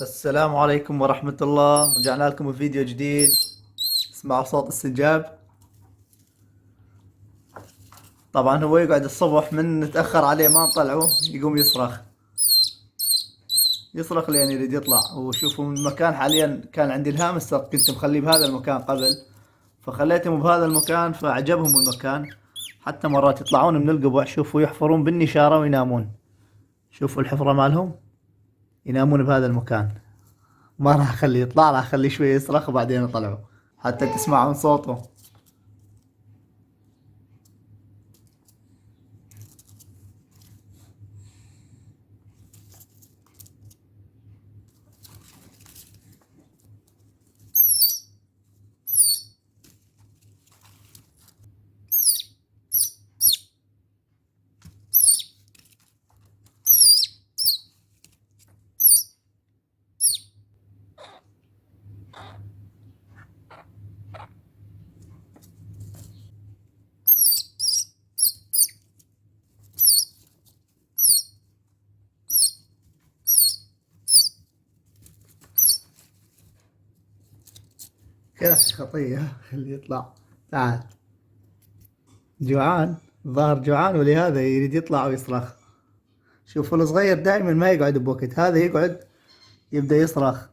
السلام عليكم ورحمة الله. رجعنا لكم بفيديو جديد. اسمعوا صوت السنجاب. طبعا هو يقعد الصبح من نتأخر عليه ما نطلعه يقوم يصرخ لين يريد يطلع. وشوفوا من المكان حاليا كان عندي الهامستر كنت مخليه بهذا المكان قبل، فخليتهم بهذا المكان فعجبهم المكان. حتى مرات يطلعون من القبع، شوفوا يحفرون بالنشارة وينامون. شوفوا الحفرة مالهم، ينامون بهذا المكان. ما راح اخليه يطلع، راح اخليه شوي يصرخ وبعدين اطلعه حتى تسمعون صوته. كذا خطية، خليه يطلع. تعال، جوعان، الظاهر جوعان ولهذا يريد يطلع ويصرخ. شوفوا الصغير دائما ما يقعد بوقت، هذا يقعد يبدأ يصرخ.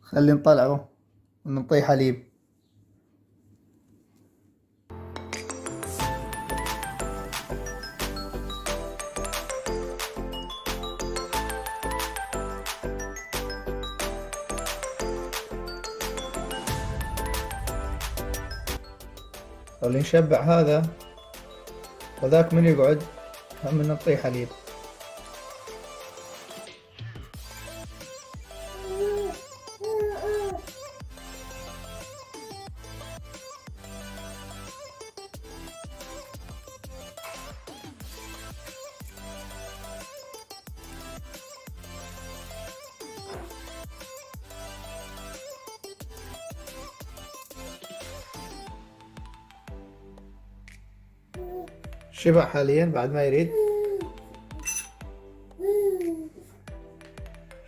خلي نطلعه ونعطيه حليب. خلي نشبع هذا، وذاك من يقعد هم نعطيه حليب. شبع حاليا بعد ما يريد.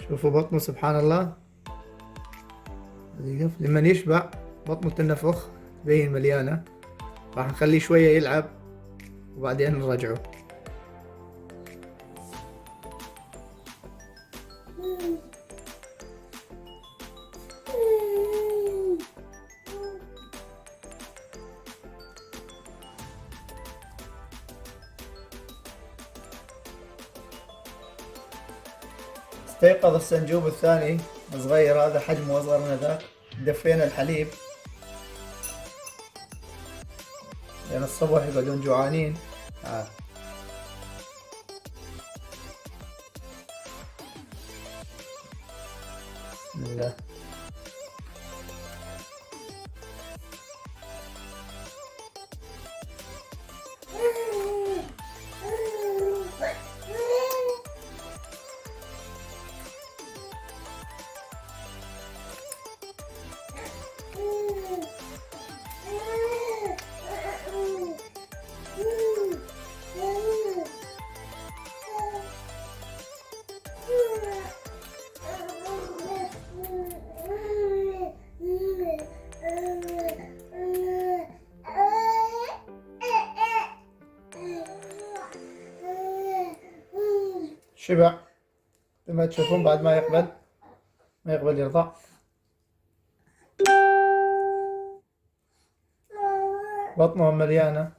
شوفوا بطنه سبحان الله، لمن يشبع بطنه تنفخ تبين مليانة. راح نخليه شوية يلعب وبعدين نرجعه. استيقظ السنجوب الثاني الصغير، هذا حجمه أصغر من ذاك. دفينا الحليب لأن الصبح يقعدون جوعانين. بسم الله. شبع مثل ما تشوفون بعد ما يقبل يرضع. بطنه مليانة.